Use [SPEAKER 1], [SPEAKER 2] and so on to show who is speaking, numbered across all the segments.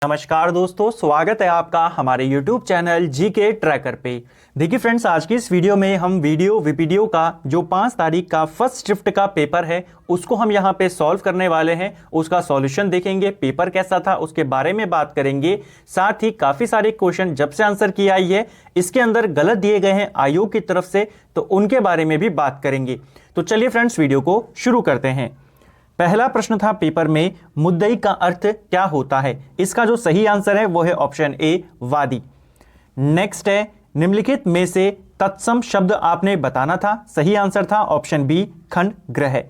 [SPEAKER 1] नमस्कार दोस्तों, स्वागत है आपका हमारे YouTube चैनल जीके ट्रैकर पे। देखिए फ्रेंड्स, आज की इस वीडियो में हम वीडियो का जो 5 तारीख का फर्स्ट शिफ्ट का पेपर है उसको हम यहाँ पे सॉल्व करने वाले हैं। उसका सॉल्यूशन देखेंगे, पेपर कैसा था उसके बारे में बात करेंगे। साथ ही काफ़ी सारे क्वेश्चन जब से आंसर की आई है इसके अंदर गलत दिए गए हैं आयोग की तरफ से, तो उनके बारे में भी बात करेंगे। तो चलिए फ्रेंड्स, वीडियो को शुरू करते हैं। पहला प्रश्न था पेपर में, मुद्दई का अर्थ क्या होता है? इसका जो सही आंसर है वो है ऑप्शन ए, वादी। नेक्स्ट है, निम्नलिखित में से तत्सम शब्द आपने बताना था। सही आंसर था ऑप्शन बी, खंड ग्रह।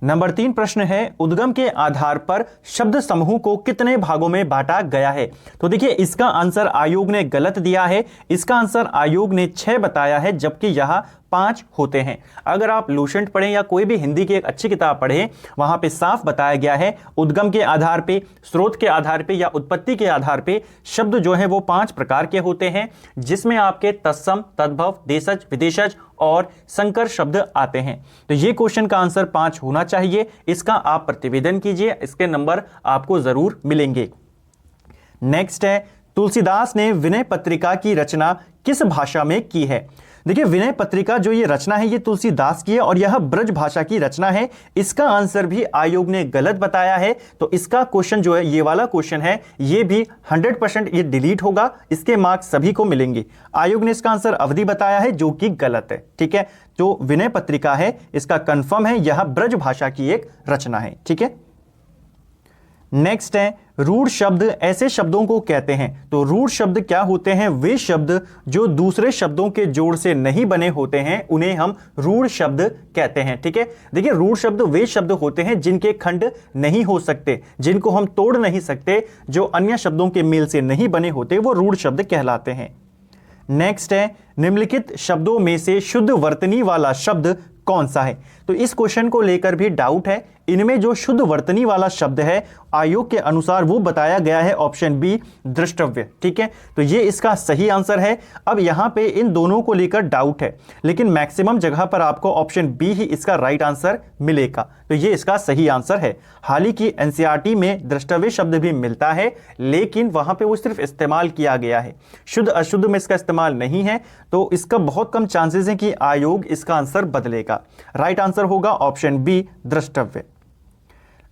[SPEAKER 1] नंबर 3 प्रश्न है, उद्गम के आधार पर शब्द समूह को कितने भागों में बांटा गया है? तो देखिए, इसका आंसर आयोग ने गलत दिया है। इसका आंसर आयोग ने 6 बताया है, जबकि यहां 5 होते हैं। अगर आप लूसेंट पढ़ें या कोई भी हिंदी की एक अच्छी किताब पढ़ें, वहां पे साफ बताया गया है उद्गम के आधार पे, स्रोत के आधार पे या उत्पत्ति के आधार पे शब्द जो है वो 5 प्रकार के होते हैं, जिसमें आपके तत्सम, तद्भव, देशज, विदेशज और संकर शब्द आते हैं। तो ये क्वेश्चन का आंसर 5 होना चाहिए। इसका आप प्रतिवेदन कीजिए, इसके नंबर आपको जरूर मिलेंगे। नेक्स्ट है, तुलसीदास ने विनय पत्रिका की रचना किस भाषा में की है? देखिए, विनय पत्रिका जो ये रचना है ये तुलसीदास की है और यह ब्रज भाषा की रचना है। इसका आंसर भी आयोग ने गलत बताया है। तो इसका क्वेश्चन जो है, ये वाला क्वेश्चन है, ये भी 100% ये डिलीट होगा। इसके मार्क्स सभी को मिलेंगे। आयोग ने इसका आंसर अवधि बताया है, जो कि गलत है। ठीक है, जो विनय पत्रिका है इसका कंफर्म है, यह ब्रज भाषा की एक रचना है। ठीक है। नेक्स्ट है, रूढ़ शब्द ऐसे शब्दों को कहते हैं। तो रूढ़ शब्द क्या होते हैं? वे शब्द जो दूसरे शब्दों के जोड़ से नहीं बने होते हैं उन्हें हम रूढ़ शब्द कहते हैं। ठीक है, देखिए, रूढ़ शब्द वे शब्द होते हैं जिनके खंड नहीं हो सकते, जिनको हम तोड़ नहीं सकते, जो अन्य शब्दों के मेल से नहीं बने होते, वो रूढ़ शब्द कहलाते हैं। नेक्स्ट है, निम्नलिखित शब्दों में से शुद्ध वर्तनी वाला शब्द कौन सा है? तो इस क्वेश्चन को लेकर भी डाउट है। इनमें जो शुद्ध वर्तनी वाला शब्द है आयोग के अनुसार वो बताया गया है ऑप्शन बी, द्रष्टव्य। ठीक है, तो ये इसका सही आंसर है। अब यहां पे इन दोनों को लेकर डाउट है, लेकिन मैक्सिमम जगह पर आपको ऑप्शन बी ही इसका राइट आंसर मिलेगा। तो ये इसका सही आंसर है। हालांकि एनसीईआरटी में द्रष्टव्य शब्द भी मिलता है, लेकिन वहां पे वो सिर्फ इस्तेमाल किया गया है, शुद्ध अशुद्ध में इसका इस्तेमाल नहीं है। तो इसका बहुत कम चांसेस है कि आयोग इसका आंसर बदलेगा। राइट आंसर होगा ऑप्शन बी, द्रष्टव्य।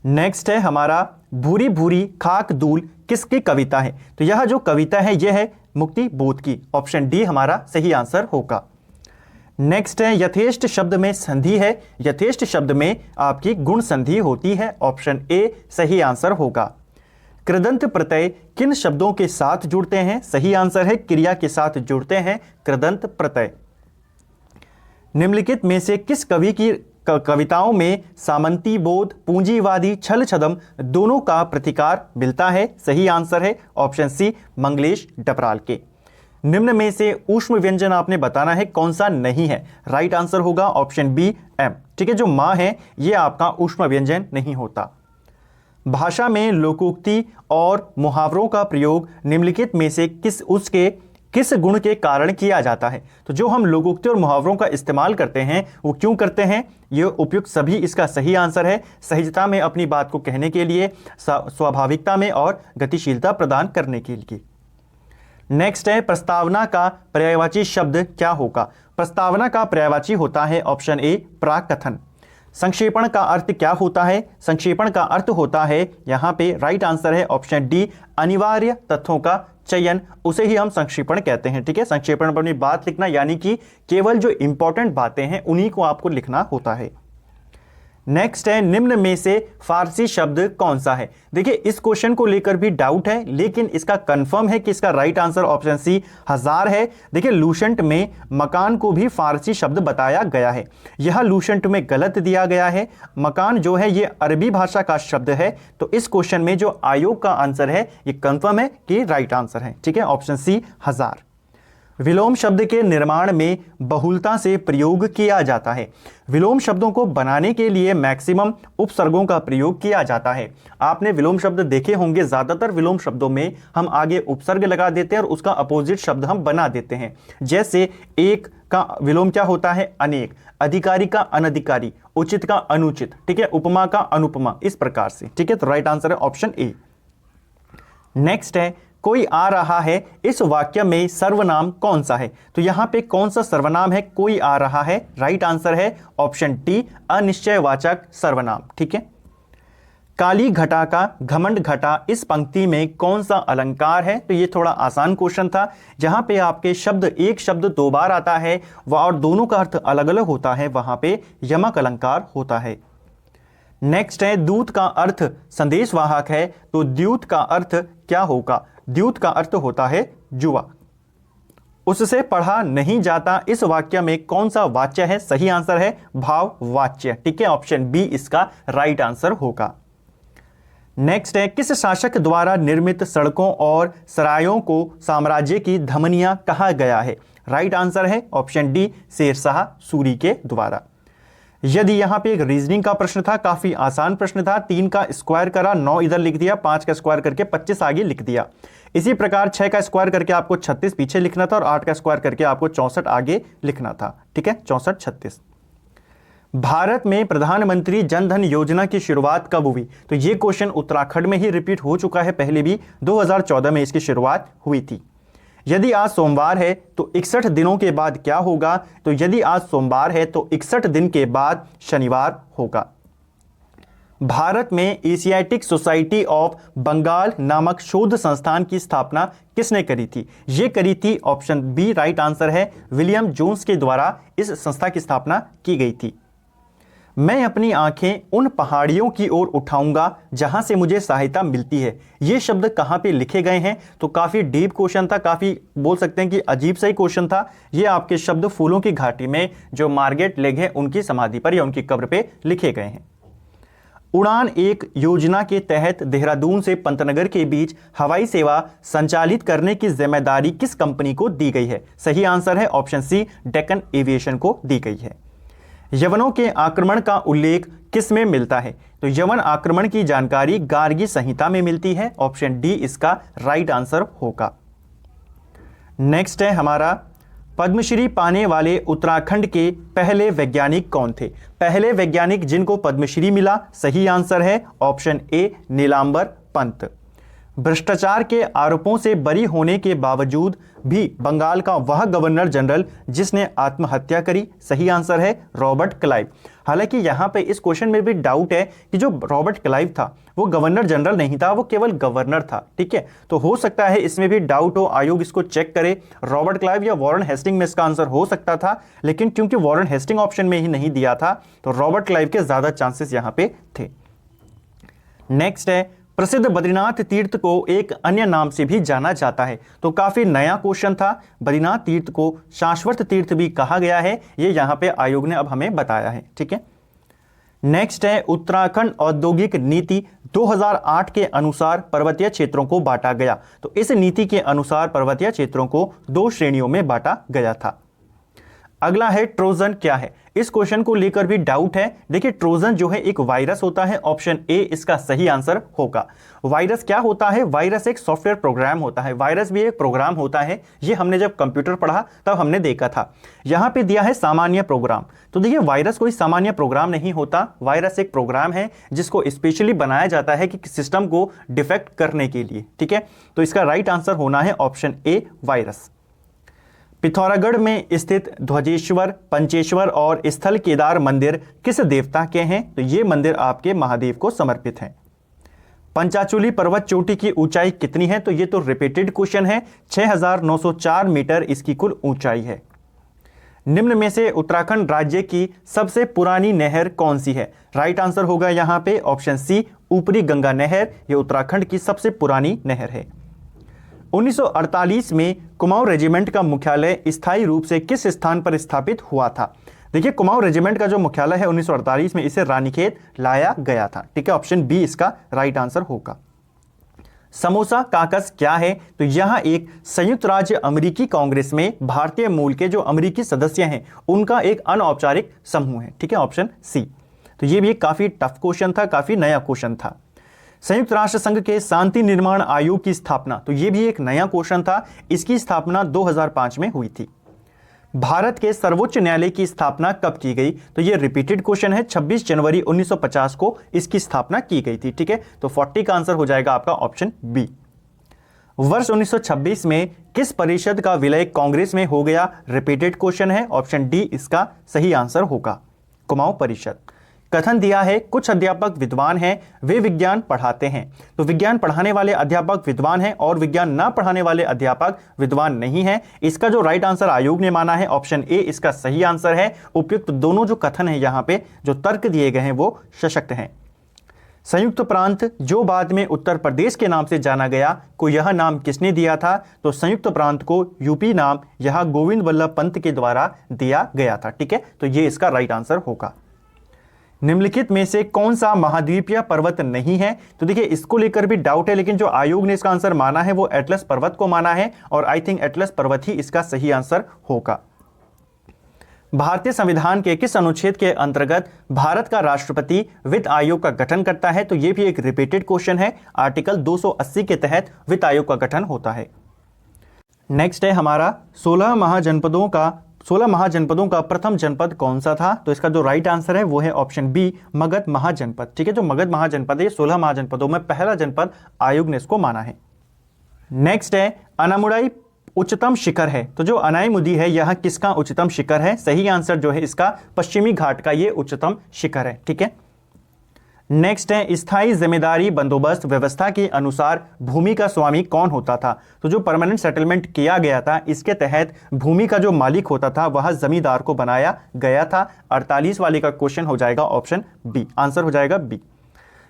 [SPEAKER 1] नेक्स्ट है हमारा, भूरी भूरी खाक धूल किसकी कविता है? तो यह जो कविता है यह है मुक्ति बोध की। ऑप्शन डी हमारा सही आंसर होगा। नेक्स्ट है, यथेष्ट शब्द में संधि है। यथेष्ट शब्द में आपकी गुण संधि होती है। ऑप्शन ए सही आंसर होगा। कृदंत प्रत्यय किन शब्दों के साथ जुड़ते हैं? सही आंसर है क्रिया के साथ जुड़ते हैं कृदंत प्रत्यय। निम्नलिखित में से किस कवि की कविताओं में सामंती बोध, पूंजीवादी, छल छदम दोनों का प्रतिकार मिलता है? सही आंसर है ऑप्शन सी, मंगलेश डबराल के। निम्न में से ऊष्म व्यंजन आपने बताना है कौन सा नहीं है? राइट आंसर होगा ऑप्शन बी, एम। ठीक है, जो मां है ये आपका ऊष्म व्यंजन नहीं होता। भाषा में लोकोक्ति और मुहावरों का प्रयोग निम्नलिखित में से किस गुण के कारण किया जाता है? तो जो हम लोकोक्ति और मुहावरों का इस्तेमाल करते हैं वो क्यों करते हैं? ये उपयुक्त सभी इसका सही आंसर है। सहजता में अपनी बात को कहने के लिए, स्वाभाविकता में और गतिशीलता प्रदान करने के लिए। नेक्स्ट है, प्रस्तावना का पर्यायवाची शब्द क्या होगा? प्रस्तावना का पर्यायवाची होता है ऑप्शन ए, प्राकथन। संक्षेपण का अर्थ क्या होता है? संक्षेपण का अर्थ होता है, यहां पे राइट आंसर है ऑप्शन डी, अनिवार्य तथ्यों का चयन, उसे ही हम संक्षेपण कहते हैं। ठीक है, संक्षेपण पर अपनी बात लिखना, यानी कि केवल जो इंपॉर्टेंट बातें हैं उन्हीं को आपको लिखना होता है। नेक्स्ट है, निम्न में से फारसी शब्द कौन सा है? देखिए, इस क्वेश्चन को लेकर भी डाउट है, लेकिन इसका कंफर्म है कि इसका राइट आंसर ऑप्शन सी, हजार है। देखिए, लूसेंट में मकान को भी फारसी शब्द बताया गया है, यह लूसेंट में गलत दिया गया है। मकान जो है ये अरबी भाषा का शब्द है। तो इस क्वेश्चन में जो आयोग का आंसर है ये कंफर्म है कि राइट आंसर है। ठीक है, ऑप्शन सी, हजार। विलोम शब्द के निर्माण में बहुलता से प्रयोग किया जाता है। विलोम शब्दों को बनाने के लिए मैक्सिमम उपसर्गों का प्रयोग किया जाता है। आपने विलोम शब्द देखे होंगे, ज्यादातर विलोम शब्दों में हम आगे उपसर्ग लगा देते हैं और उसका अपोजिट शब्द हम बना देते हैं। जैसे एक का विलोम क्या होता है? अनेक। अधिकारी का अनधिकारी, उचित का अनुचित। ठीक है, उपमा का अनुपमा, इस प्रकार से। ठीक है, तो राइट आंसर है ऑप्शन ए। नेक्स्ट है कोई आ रहा है, इस वाक्य में सर्वनाम कौन सा है? तो यहां पे कौन सा सर्वनाम है कोई आ रहा है? राइट आंसर है ऑप्शन डी अनिश्चयवाचक सर्वनाम। ठीक है। काली घटा का घमंड घटा इस पंक्ति में कौन सा अलंकार है? तो ये थोड़ा आसान क्वेश्चन था, जहां पे आपके शब्द एक शब्द दो बार आता है और दोनों का अर्थ अलग अलग होता है, वहां पे यमक अलंकार होता है। नेक्स्ट है दूत का अर्थ संदेशवाहक है, तो द्यूत का अर्थ क्या होगा? द्यूत का अर्थ होता है जुआ। उससे पढ़ा नहीं जाता इस वाक्य में कौन सा वाच्य है? सही आंसर है भाववाच्य। ठीक है, ऑप्शन बी इसका राइट आंसर होगा। नेक्स्ट है किस शासक द्वारा निर्मित सड़कों और सरायों को साम्राज्य की धमनियां कहा गया है? राइट आंसर है ऑप्शन डी शेरशाह सूरी के द्वारा। यदि यहां पे एक रीजनिंग का प्रश्न था, काफी आसान प्रश्न था, 3 का स्क्वायर करा 9 इधर लिख दिया, 5 का स्क्वायर करके 25 आगे लिख दिया। इसी प्रकार 6 का स्क्वायर करके आपको 36 पीछे लिखना था और 8 का स्क्वायर करके आपको 64 आगे लिखना था। ठीक है, 64 36। भारत में प्रधानमंत्री जन धन योजना की शुरुआत कब हुई? तो ये क्वेश्चन उत्तराखंड में ही रिपीट हो चुका है, पहले भी 2014 में इसकी शुरुआत हुई थी। यदि आज सोमवार है तो 61 दिनों के बाद क्या होगा? तो यदि आज सोमवार है तो 61 दिन के बाद शनिवार होगा। भारत में एशियाटिक सोसाइटी ऑफ बंगाल नामक शोध संस्थान की स्थापना किसने करी थी? ये करी थी ऑप्शन बी राइट आंसर है विलियम जोन्स के द्वारा इस संस्था की स्थापना की गई थी। मैं अपनी आंखें उन पहाड़ियों की ओर उठाऊंगा जहां से मुझे सहायता मिलती है। ये शब्द कहां पे लिखे गए हैं? तो काफी डीप क्वेश्चन था, काफी बोल सकते हैं कि अजीब सा ही क्वेश्चन था। ये आपके शब्द फूलों की घाटी में जो मार्गरेट लेग है उनकी समाधि पर या उनकी कब्र पे लिखे गए हैं। उड़ान एक योजना के तहत देहरादून से पंतनगर के बीच हवाई सेवा संचालित करने की जिम्मेदारी किस कंपनी को दी गई है? सही आंसर है ऑप्शन सी डेक्कन एविएशन को दी गई है। यवनों के आक्रमण का उल्लेख किस में मिलता है? तो यवन आक्रमण की जानकारी गार्गी संहिता में मिलती है, ऑप्शन डी इसका राइट आंसर होगा। नेक्स्ट है हमारा पद्मश्री पाने वाले उत्तराखंड के पहले वैज्ञानिक कौन थे? पहले वैज्ञानिक जिनको पद्मश्री मिला, सही आंसर है ऑप्शन ए नीलांबर पंत। भ्रष्टाचार के आरोपों से बरी होने के बावजूद भी बंगाल का वह गवर्नर जनरल जिसने आत्महत्या करी, सही आंसर है रॉबर्ट क्लाइव। हालांकि यहां पे इस क्वेश्चन में भी डाउट है कि जो रॉबर्ट क्लाइव था वो गवर्नर जनरल नहीं था, वो केवल गवर्नर था। ठीक है, तो हो सकता है इसमें भी डाउट हो, आयोग इसको चेक करे। रॉबर्ट क्लाइव या वॉरेन हेस्टिंग में इसका आंसर हो सकता था, लेकिन क्योंकि वॉरेन हेस्टिंग ऑप्शन में ही नहीं दिया था तो रॉबर्ट क्लाइव के ज्यादा चांसेस यहां पे थे। नेक्स्ट है प्रसिद्ध बद्रीनाथ तीर्थ को एक अन्य नाम से भी जाना जाता है। तो काफी नया क्वेश्चन था, बद्रीनाथ तीर्थ को शाश्वत तीर्थ भी कहा गया है, ये यहां पे आयोग ने अब हमें बताया है। ठीक है। नेक्स्ट है उत्तराखंड औद्योगिक नीति 2008 के अनुसार पर्वतीय क्षेत्रों को बांटा गया। तो इस नीति के अनुसार पर्वतीय क्षेत्रों को 2 श्रेणियों में बांटा गया था। अगला है ट्रोजन क्या है? इस क्वेश्चन को लेकर भी डाउट है। देखिए ट्रोजन जो है एक वायरस होता है, ऑप्शन ए इसका सही आंसर होगा। वायरस क्या होता है? वायरस एक सॉफ्टवेयर प्रोग्राम होता है, वायरस भी एक प्रोग्राम होता है। ये हमने जब कंप्यूटर पढ़ा तब हमने देखा था। यहां पे दिया है सामान्य प्रोग्राम, तो देखिए वायरस कोई सामान्य प्रोग्राम नहीं होता। वायरस एक प्रोग्राम है जिसको स्पेशली बनाया जाता है कि सिस्टम को डिफेक्ट करने के लिए। ठीक है, तो इसका राइट आंसर होना है ऑप्शन ए वायरस। पिथौरागढ़ में स्थित ध्वजेश्वर, पंचेश्वर और स्थल केदार मंदिर किस देवता के हैं? तो ये मंदिर आपके महादेव को समर्पित हैं। पंचाचूली पर्वत चोटी की ऊंचाई कितनी है? तो ये तो रिपीटेड क्वेश्चन है, 6904 मीटर इसकी कुल ऊंचाई है। निम्न में से उत्तराखंड राज्य की सबसे पुरानी नहर कौन सी है? राइट आंसर होगा यहां पे ऑप्शन सी ऊपरी गंगा नहर, ये उत्तराखंड की सबसे पुरानी नहर है। 1948 में कुमाऊं रेजिमेंट का मुख्यालय स्थायी रूप से किस स्थान पर स्थापित हुआ था? देखिए कुमाऊं रेजिमेंट का जो मुख्यालय है 1948 में इसे रानीखेत लाया गया था। ठीक है, ऑप्शन बी इसका राइट आंसर होगा। समोसा काकस क्या है? तो यहां एक संयुक्त राज्य अमेरिकी कांग्रेस में भारतीय मूल के जो अमेरिकी सदस्य हैं उनका एक अनौपचारिक समूह है। ठीक है, ऑप्शन सी। तो ये भी काफी टफ क्वेश्चन था, काफी नया क्वेश्चन था। संयुक्त राष्ट्र संघ के शांति निर्माण आयोग की स्थापना, तो यह भी एक नया क्वेश्चन था, इसकी स्थापना 2005 में हुई थी। भारत के सर्वोच्च न्यायालय की स्थापना कब की गई? तो यह रिपीटेड क्वेश्चन है, 26 जनवरी 1950 को इसकी स्थापना की गई थी। ठीक है, तो 40 का आंसर हो जाएगा आपका ऑप्शन बी। वर्ष 1926 में किस परिषद का विलय कांग्रेस में हो गया? रिपीटेड क्वेश्चन है, ऑप्शन डी इसका सही आंसर होगा, कुमाऊं परिषद। कथन दिया है कुछ अध्यापक विद्वान हैं, वे विज्ञान पढ़ाते हैं। तो विज्ञान पढ़ाने वाले अध्यापक विद्वान हैं और विज्ञान ना पढ़ाने वाले अध्यापक विद्वान नहीं हैं। इसका जो राइट आंसर आयोग ने माना है ऑप्शन ए इसका सही आंसर है। उपयुक्त दोनों जो कथन है यहाँ पे जो तर्क दिए गए हैं वो सशक्त हैं। संयुक्त प्रांत जो बाद में उत्तर प्रदेश के नाम से जाना गया को यह नाम किसने दिया था? तो संयुक्त प्रांत को यूपी नाम यह गोविंद वल्लभ पंत के द्वारा दिया गया था। ठीक है, तो ये इसका राइट आंसर होगा। निम्नलिखित में से कौन सा महाद्वीपीय पर्वत नहीं है? तो देखिए इसको लेकर भी डाउट है, लेकिन जो आयोग ने इसका आंसर माना है वो एटलस पर्वत को माना है और आई थिंक एटलस पर्वत ही इसका सही आंसर होगा। भारतीय संविधान के किस अनुच्छेद के अंतर्गत भारत का राष्ट्रपति वित्त आयोग का गठन करता है? तो यह भी एक रिपीटेड क्वेश्चन है। आर्टिकल 280 के तहत वित्त आयोग का गठन होता है। नेक्स्ट है हमारा 16 महाजनपदों का प्रथम जनपद कौन सा था? तो इसका जो राइट आंसर है वो है ऑप्शन बी मगध महाजनपद। ठीक है, जो मगध महाजनपद है 16 महाजनपदों में पहला जनपद आयोग ने इसको माना है। नेक्स्ट है अनामुडाई उच्चतम शिखर है। तो जो अनाईमुदी है यह किसका उच्चतम शिखर है? सही आंसर जो है इसका पश्चिमी घाट का ये उच्चतम शिखर है। ठीक है, नेक्स्ट है स्थायी जिम्मेदारी बंदोबस्त व्यवस्था के अनुसार भूमि का स्वामी कौन होता था? तो जो परमानेंट सेटलमेंट किया गया था इसके तहत भूमि का जो मालिक होता था वह जमींदार को बनाया गया था। 48 वाले का क्वेश्चन हो जाएगा ऑप्शन बी, आंसर हो जाएगा बी।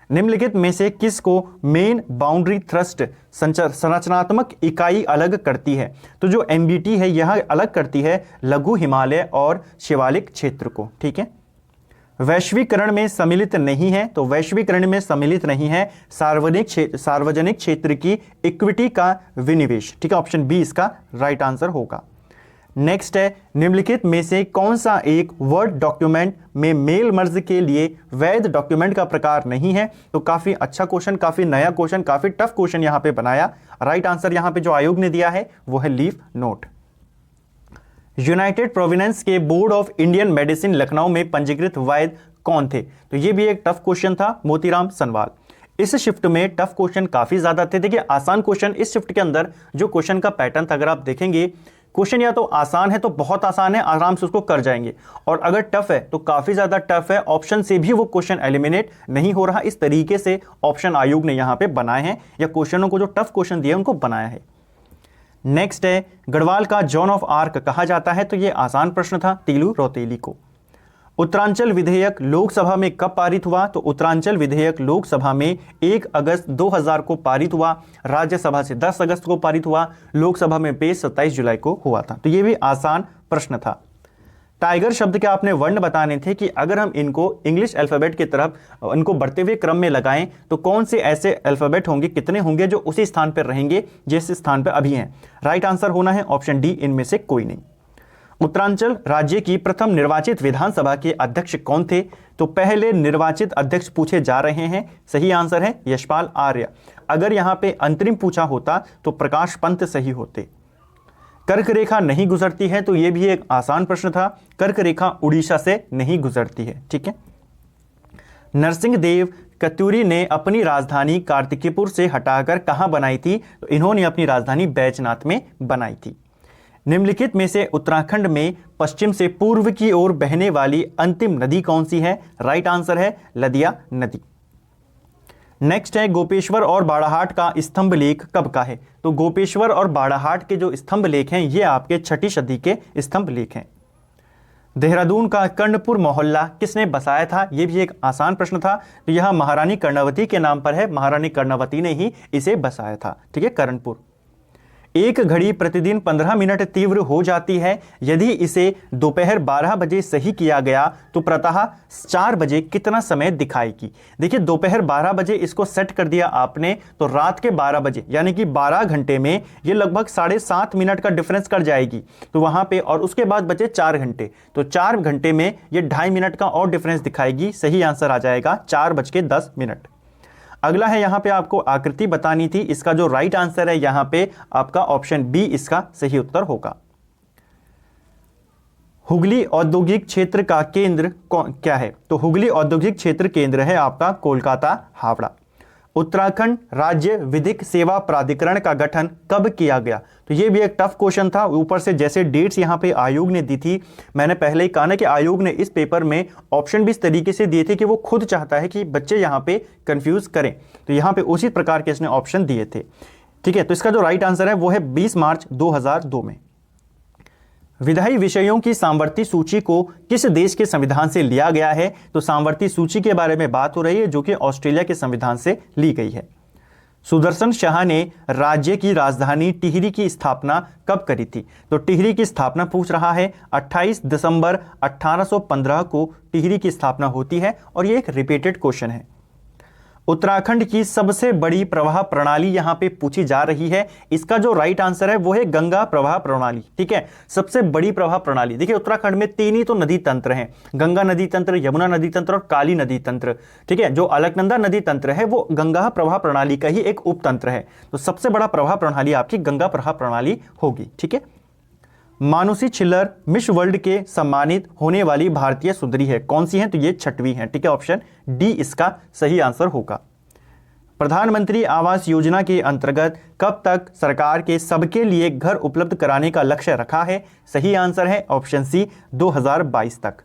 [SPEAKER 1] निम्नलिखित में से किसको मेन बाउंड्री थ्रस्ट संरचनात्मक इकाई अलग करती है? तो जो एमबीटी है यह अलग करती है लघु हिमालय और शिवालिक क्षेत्र को। ठीक है, वैश्वीकरण में सम्मिलित नहीं है। तो वैश्वीकरण में सम्मिलित नहीं है सार्वजनिक क्षेत्र की इक्विटी का विनिवेश। ठीक है, ऑप्शन बी इसका राइट आंसर होगा। नेक्स्ट है निम्नलिखित में से कौन सा एक वर्ड डॉक्यूमेंट में मेल मर्ज के लिए वैध डॉक्यूमेंट का प्रकार नहीं है? तो काफी अच्छा क्वेश्चन, काफी नया क्वेश्चन, काफी टफ क्वेश्चन यहां पे बनाया। राइट आंसर यहां पे जो आयोग ने दिया है वो है लीफ नोट। यूनाइटेड प्रोविडेंस के board of Indian medicine Lucknow में पंजीकृत वैद्य कौन थे? तो ये भी एक टफ क्वेश्चन था, मोतीराम सनवाल। इस शिफ्ट में टफ क्वेश्चन काफी ज्यादा थे। देखिए आसान क्वेश्चन इस शिफ्ट के अंदर जो क्वेश्चन का पैटर्न था अगर आप देखेंगे, क्वेश्चन या तो आसान है तो बहुत आसान है, आराम से उसको कर जाएंगे, और अगर टफ है तो काफी ज्यादा टफ है, ऑप्शन से भी वो क्वेश्चन एलिमिनेट नहीं हो रहा। इस तरीके से ऑप्शन आयोग ने यहां पे बनाए हैं या क्वेश्चनों को जो टफ क्वेश्चन दिए उनको बनाया है। नेक्स्ट है गढ़वाल का जॉन ऑफ आर्क कहा जाता है। तो ये आसान प्रश्न था, तीलू रौतेली को। उत्तरांचल विधेयक लोकसभा में कब पारित हुआ? तो उत्तरांचल विधेयक लोकसभा में 1 अगस्त 2000 को पारित हुआ, राज्यसभा से 10 अगस्त को पारित हुआ, लोकसभा में पेश 27 जुलाई को हुआ था। तो ये भी आसान प्रश्न था। टाइगर शब्द के आपने वर्ण बताने थे कि अगर हम इनको इंग्लिश अल्फाबेट की तरफ इनको बढ़ते हुए क्रम में लगाएं तो कौन से ऐसे अल्फाबेट होंगे, कितने होंगे जो उसी स्थान पर रहेंगे जिस स्थान पर अभी हैं? राइट आंसर होना है ऑप्शन डी, इनमें से कोई नहीं। उत्तरांचल राज्य की प्रथम निर्वाचित विधानसभा के अध्यक्ष कौन थे? तो पहले निर्वाचित अध्यक्ष पूछे जा रहे हैं, सही आंसर है यशपाल आर्य। अगर यहां पे अंतरिम पूछा होता तो प्रकाश पंत सही होते। कर्क रेखा नहीं गुजरती है, तो यह भी एक आसान प्रश्न था। कर्क रेखा उड़ीसा से नहीं गुजरती है। ठीक है, नरसिंह देव कत्यूरी ने अपनी राजधानी कार्तिकेयपुर से हटाकर कहां बनाई थी? तो इन्होंने अपनी राजधानी बैजनाथ में बनाई थी। निम्नलिखित में से उत्तराखंड में पश्चिम से पूर्व की ओर बहने वाली अंतिम नदी कौन सी है? राइट आंसर है लदिया नदी। नेक्स्ट है गोपेश्वर और बाड़ाहाट का स्तंभ लेख कब का है? तो गोपेश्वर और बाड़ाहाट के जो स्तंभ लेख हैं ये आपके 6ठी सदी के स्तंभ लेख हैं। देहरादून का कर्णपुर मोहल्ला किसने बसाया था? यह भी एक आसान प्रश्न था। तो यह महारानी कर्णवती के नाम पर है, महारानी कर्णवती ने ही इसे बसाया था। ठीक है, कर्णपुर। एक घड़ी प्रतिदिन 15 मिनट तीव्र हो जाती है, यदि इसे दोपहर 12 बजे सही किया गया तो प्रातः 4 बजे कितना समय दिखाएगी? देखिए दोपहर 12 बजे इसको सेट कर दिया आपने तो रात के 12 बजे यानी कि 12 घंटे में ये लगभग 7.5 मिनट का डिफरेंस कर जाएगी। तो वहां पे और उसके बाद बचे 4 घंटे, तो 4 घंटे में ये 2.5 मिनट का और डिफरेंस दिखाएगी। सही आंसर आ जाएगा 4:10। अगला है यहां पे आपको आकृति बतानी थी, इसका जो राइट आंसर है यहां पे आपका ऑप्शन बी इसका सही उत्तर होगा। हुगली औद्योगिक क्षेत्र का केंद्र क्या है? तो हुगली औद्योगिक क्षेत्र केंद्र है आपका कोलकाता हावड़ा। उत्तराखंड राज्य विधिक सेवा प्राधिकरण का गठन कब किया गया? तो ये भी एक टफ क्वेश्चन था, ऊपर से जैसे डेट्स यहाँ पे आयोग ने दी थी, मैंने पहले ही कहा ना कि आयोग ने इस पेपर में ऑप्शन भी इस तरीके से दिए थे कि वो खुद चाहता है कि बच्चे यहाँ पे कंफ्यूज करें, तो यहाँ पे उसी प्रकार के इसने ऑप्शन दिए थे। ठीक है, तो इसका जो राइट आंसर है वो है 20 मार्च 2002 में। विधायी विषयों की सामवर्ती सूची को किस देश के संविधान से लिया गया है? तो सामवर्ती सूची के बारे में बात हो रही है जो कि ऑस्ट्रेलिया के संविधान से ली गई है। सुदर्शन शाह ने राज्य की राजधानी टिहरी की स्थापना कब करी थी? तो टिहरी की स्थापना पूछ रहा है। 28 दिसंबर 1815 को टिहरी की स्थापना होती है और ये एक रिपीटेड क्वेश्चन है। उत्तराखंड की सबसे बड़ी प्रवाह प्रणाली यहां पे पूछी जा रही है। इसका जो राइट आंसर है वो है गंगा प्रवाह प्रणाली। ठीक है, सबसे बड़ी प्रवाह प्रणाली। देखिए उत्तराखंड में 3 ही तो नदी तंत्र हैं, गंगा नदी तंत्र, यमुना नदी तंत्र और काली नदी तंत्र। ठीक है, जो अलकनंदा नदी तंत्र है वो गंगा प्रवाह प्रणाली का ही एक उपतंत्र है, तो सबसे बड़ा प्रवाह प्रणाली आपकी गंगा प्रवाह प्रणाली होगी। ठीक है, मानुषी छिल्लर मिस वर्ल्ड के सम्मानित होने वाली भारतीय सुंदरी है, कौन सी है? तो ये 6वीं है। ठीक है, ऑप्शन डी इसका सही आंसर होगा। प्रधानमंत्री आवास योजना के अंतर्गत कब तक सरकार के सबके लिए घर उपलब्ध कराने का लक्ष्य रखा है? सही आंसर है ऑप्शन सी 2022 तक।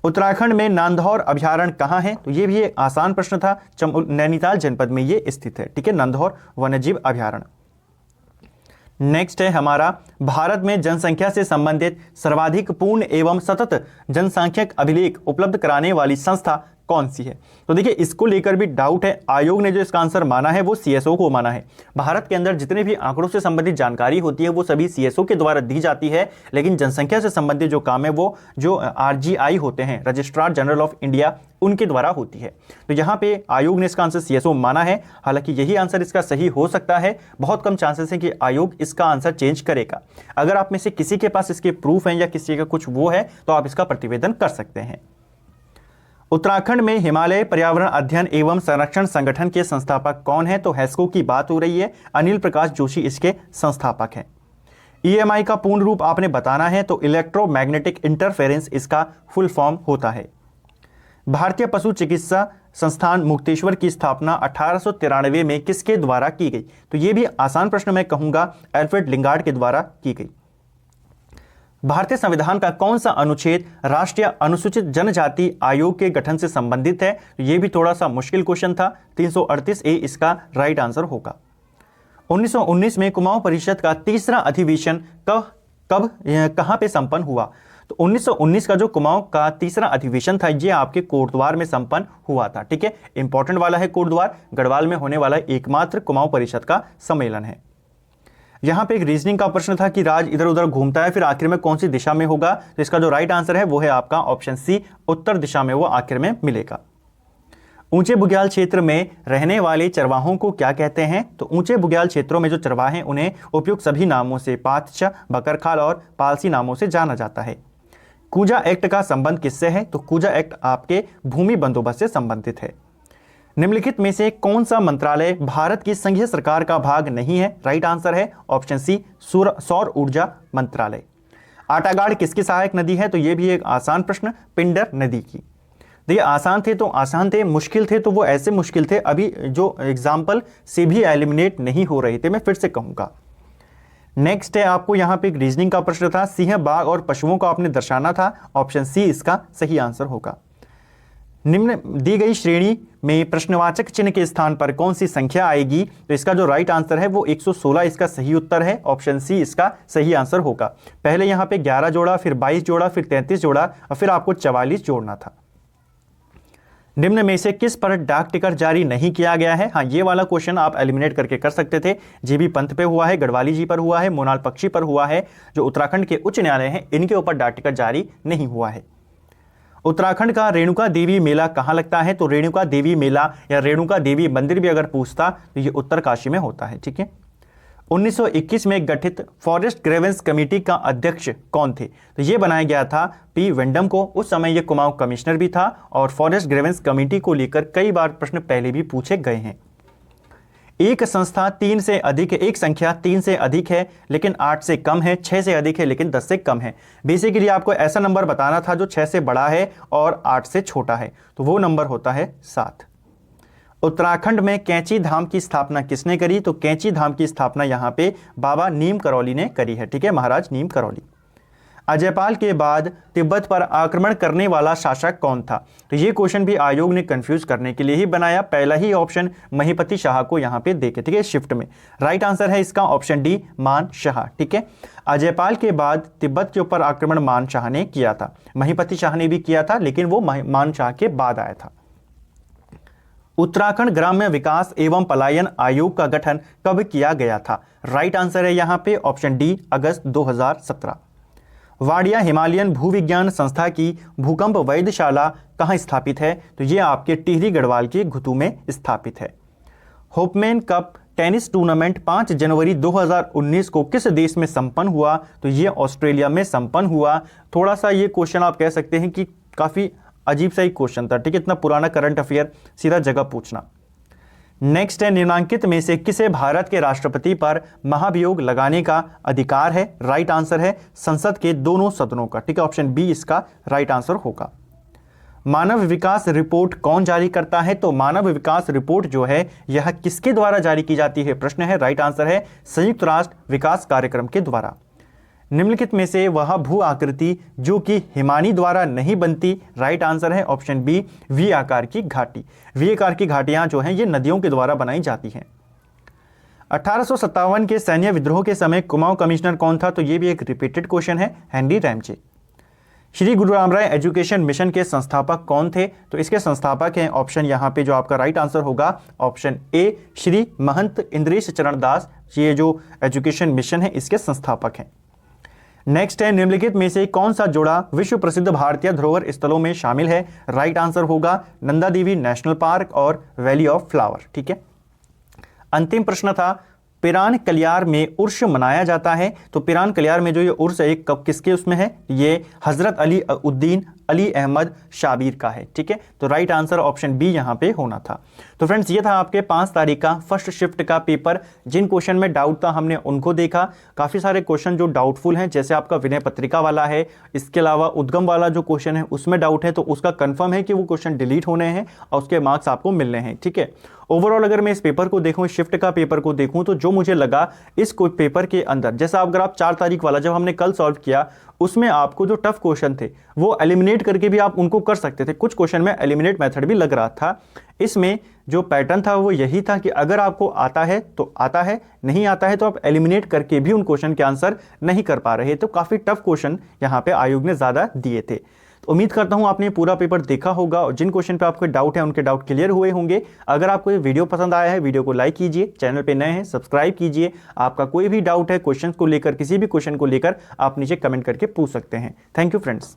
[SPEAKER 1] उत्तराखंड में नांदौर अभयारण्य कहाँ है? तो ये भी एक आसान प्रश्न था, नैनीताल जनपद में ये स्थित है। ठीक है, नांदौर वन्यजीव अभयारण्य। नेक्स्ट है हमारा, भारत में जनसंख्या से संबंधित सर्वाधिक पूर्ण एवं सतत जनसांख्यिक अभिलेख उपलब्ध कराने वाली संस्था कौन सी है? तो देखिए इसको लेकर भी डाउट है। आयोग ने जो इसका आंसर माना है वो सीएसओ को माना है। भारत के अंदर जितने भी आंकड़ों से संबंधित जानकारी होती है वो सभी सीएसओ के द्वारा दी जाती है, लेकिन जनसंख्या से संबंधित जो काम है वो जो आरजीआई होते हैं, रजिस्ट्रार जनरल ऑफ इंडिया, उनके द्वारा होती है। तो यहाँ पे आयोग ने इसका आंसर सीएसओ माना है। हालांकि यही आंसर इसका सही हो सकता है, बहुत कम चांसेस है कि आयोग इसका आंसर चेंज करेगा। अगर आप में से किसी के पास इसके प्रूफ हैं या किसी का कुछ वो है तो आप इसका प्रतिवेदन कर सकते हैं। उत्तराखंड में हिमालय पर्यावरण अध्ययन एवं संरक्षण संगठन के संस्थापक कौन है? तो हैस्को की बात हो रही है, अनिल प्रकाश जोशी इसके संस्थापक हैं। ईएमआई का पूर्ण रूप आपने बताना है, तो इलेक्ट्रोमैग्नेटिक इंटरफेरेंस इसका फुल फॉर्म होता है। भारतीय पशु चिकित्सा संस्थान मुक्तेश्वर की स्थापना 1893 में किसके द्वारा की गई? तो यह भी आसान प्रश्न मैं कहूंगा, एल्फ्रेड लिंगार्ड के द्वारा की गई। भारतीय संविधान का कौन सा अनुच्छेद राष्ट्रीय अनुसूचित जनजाति आयोग के गठन से संबंधित है? तो यह भी थोड़ा सा मुश्किल क्वेश्चन था, 338A इसका राइट आंसर होगा। 1919 में कुमाऊं परिषद का तीसरा अधिवेशन कहां पे संपन्न हुआ? तो 1919 का जो कुमाऊं का तीसरा अधिवेशन था ये आपके कोटद्वार में संपन्न हुआ था। ठीक है, इंपॉर्टेंट वाला है कोटद्वार, गढ़वाल में होने वाला एकमात्र कुमाऊं परिषद का सम्मेलन है। यहां पे एक रीजनिंग का प्रश्न था कि राज इधर उधर घूमता है, फिर आखिर में कौन सी दिशा में होगा? तो इसका जो राइट आंसर है वो है आपका ऑप्शन सी, उत्तर दिशा में वो आखिर में मिलेगा। ऊंचे बुग्याल क्षेत्र में रहने वाले चरवाहों को क्या कहते हैं? तो ऊंचे बुग्याल क्षेत्रों में जो चरवाहे हैं उन्हें उपयुक्त सभी नामों से, पातचा, बकरखाल और पालसी नामों से जाना जाता है। कूजा एक्ट का संबंध किससे है? तो कूजा एक्ट आपके भूमि बंदोबस्त से संबंधित है। निम्नलिखित में से कौन सा मंत्रालय भारत की संघीय सरकार का भाग नहीं है? राइट आंसर है ऑप्शन सी, सौर ऊर्जा मंत्रालय। आटागाड़ किसकी सहायक नदी है? तो यह भी एक आसान प्रश्न, पिंडर नदी की। देखिए आसान थे तो आसान थे, मुश्किल थे तो वो ऐसे मुश्किल थे अभी जो एग्जाम्पल से भी एलिमिनेट नहीं हो रहे थे, मैं फिर से कहूंगा। नेक्स्ट है आपको यहाँ पे एक रीजनिंग का प्रश्न था, सिंह, बाघ और पशुओं को आपने दर्शाना था, ऑप्शन सी इसका सही आंसर होगा। निम्न दी गई श्रेणी में प्रश्नवाचक चिन्ह के स्थान पर कौन सी संख्या आएगी? तो इसका जो राइट आंसर है वो 116 इसका सही उत्तर है, ऑप्शन सी इसका सही आंसर होगा। पहले यहाँ पे 11 जोड़ा, फिर 22 जोड़ा, फिर 33 जोड़ा और फिर आपको 44 जोड़ना था। निम्न में से किस पर डाक टिकट जारी नहीं किया गया है? हाँ, ये वाला क्वेश्चन आप एलिमिनेट करके कर सकते थे। जीबी पंत पे हुआ है, गढ़वाली जी पर हुआ है, मोनाल पक्षी पर हुआ है, जो उत्तराखंड के उच्च न्यायालय हैं इनके ऊपर डाक टिकट जारी नहीं हुआ है। उत्तराखंड का रेणुका देवी मेला कहाँ लगता है? तो रेणुका देवी मेला या रेणुका देवी मंदिर भी अगर पूछता तो ये उत्तरकाशी में होता है। ठीक है, 1921 में गठित फॉरेस्ट ग्रेवेंस कमेटी का अध्यक्ष कौन थे? तो ये बनाया गया था पी वेंडम को। उस समय ये कुमाऊं कमिश्नर भी था और फॉरेस्ट ग्रेवेंस कमेटी को लेकर कई बार प्रश्न पहले भी पूछे गए हैं। एक संख्या 3 से अधिक है लेकिन 8 से कम है, 6 से अधिक है लेकिन 10 से कम है। बेसिकली आपको ऐसा नंबर बताना था जो 6 से बड़ा है और 8 से छोटा है, तो वो नंबर होता है 7। उत्तराखंड में कैंची धाम की स्थापना किसने करी? तो कैंची धाम की स्थापना यहाँ पे बाबा नीम करौली ने करी है, ठीक है, महाराज नीम करौली। अजयपाल के बाद तिब्बत पर आक्रमण करने वाला शासक कौन था? तो ये क्वेश्चन भी आयोग ने कंफ्यूज करने के लिए ही बनाया। पहला ही ऑप्शन महिपति शाह को यहाँ पे देखे, ठीक है, शिफ्ट में। राइट आंसर है इसका ऑप्शन डी, मान शाह, ठीक है। अजयपाल के बाद तिब्बत के ऊपर आक्रमण मान शाह ने किया था। महिपति शाह ने भी किया था, लेकिन वो मान शाह के बाद आया था। उत्तराखंड ग्राम्य विकास एवं पलायन आयोग का गठन कब किया गया था? राइट आंसर है यहाँ पे ऑप्शन डी, अगस्त 2017। वाडिया हिमालयन भूविज्ञान संस्था की भूकंप वेधशाला कहाँ स्थापित है? तो ये आपके टिहरी गढ़वाल के घुतू में स्थापित है। होपमैन कप टेनिस टूर्नामेंट 5 जनवरी 2019 को किस देश में संपन्न हुआ? तो ये ऑस्ट्रेलिया में संपन्न हुआ। थोड़ा सा ये क्वेश्चन आप कह सकते हैं कि काफ़ी अजीब सा ही क्वेश्चन था, ठीक है, इतना पुराना करंट अफेयर सीधा जगह पूछना। नेक्स्ट है, निम्नलिखित में से किसे भारत के राष्ट्रपति पर महाभियोग लगाने का अधिकार है? राइट आंसर है संसद के दोनों सदनों का, ठीक है, ऑप्शन बी इसका राइट आंसर होगा। मानव विकास रिपोर्ट कौन जारी करता है? तो मानव विकास रिपोर्ट जो है यह किसके द्वारा जारी की जाती है? प्रश्न है, राइट आंसर है संयुक्त राष्ट्र विकास कार्यक्रम के द्वारा। निम्नलिखित में से वह भू आकृति जो कि हिमानी द्वारा नहीं बनती? राइट आंसर है ऑप्शन बी, वी आकार की घाटी। वी आकार की घाटियां जो हैं ये नदियों के द्वारा बनाई जाती हैं। 1857 के सैन्य विद्रोह के समय कुमाऊं कमिश्नर कौन था? तो ये भी एक रिपीटेड क्वेश्चन है, हेनरी रैमजे। श्री गुरु रामराय एजुकेशन मिशन के संस्थापक कौन थे? तो इसके संस्थापक हैं ऑप्शन यहाँ पे जो आपका राइट आंसर होगा ऑप्शन ए, श्री महंत इंद्रेश चरण दास। ये जो एजुकेशन मिशन है इसके संस्थापक हैं। नेक्स्ट है, निम्नलिखित में से कौन सा जोड़ा विश्व प्रसिद्ध भारतीय धरोहर स्थलों में शामिल है? राइट आंसर होगा नंदा देवी नेशनल पार्क और वैली ऑफ फ्लावर, ठीक है। अंतिम प्रश्न था, पिरान कलियार में उर्स मनाया जाता है। तो पिरान कलियार में जो ये उर्स है कब किसके उसमें है? ये हजरत अली उद्दीन अली अहमद शाबिर का है, ठीक है। तो राइट आंसर ऑप्शन बी यहाँ पे होना था। तो फ्रेंड्स ये था आपके 5 तारीख का फर्स्ट शिफ्ट का पेपर। जिन क्वेश्चन में डाउट था हमने उनको देखा। काफ़ी सारे क्वेश्चन जो डाउटफुल हैं, जैसे आपका विनय पत्रिका वाला है, इसके अलावा उद्गम वाला जो क्वेश्चन है उसमें डाउट है, तो उसका कन्फर्म है कि वो क्वेश्चन डिलीट होने हैं और उसके मार्क्स आपको मिलने हैं, ठीक है। ओवरऑल अगर मैं इस पेपर को देखूं, शिफ्ट का पेपर को देखूं, तो जो मुझे लगा इस पेपर के अंदर, जैसा अगर आप 4 तारीख वाला जब हमने कल सॉल्व किया, उसमें आपको जो टफ क्वेश्चन थे वो एलिमिनेट करके भी आप उनको कर सकते थे। कुछ क्वेश्चन में एलिमिनेट मेथड भी लग रहा था। इसमें जो पैटर्न था वो यही था कि अगर आपको आता है तो आता है, नहीं आता है तो आप एलिमिनेट करके भी उन क्वेश्चन के आंसर नहीं कर पा रहे। तो काफ़ी टफ क्वेश्चन यहाँ पे आयोग ने ज़्यादा दिए थे। तो उम्मीद करता हूँ आपने पूरा पेपर देखा होगा और जिन क्वेश्चन पे आपको डाउट है उनके डाउट क्लियर हुए होंगे। अगर आपको ये वीडियो पसंद आया है, वीडियो को लाइक कीजिए, चैनल पे नए हैं सब्सक्राइब कीजिए। आपका कोई भी डाउट है क्वेश्चन को लेकर, किसी भी क्वेश्चन को लेकर आप नीचे कमेंट करके पूछ सकते हैं। Thank you friends.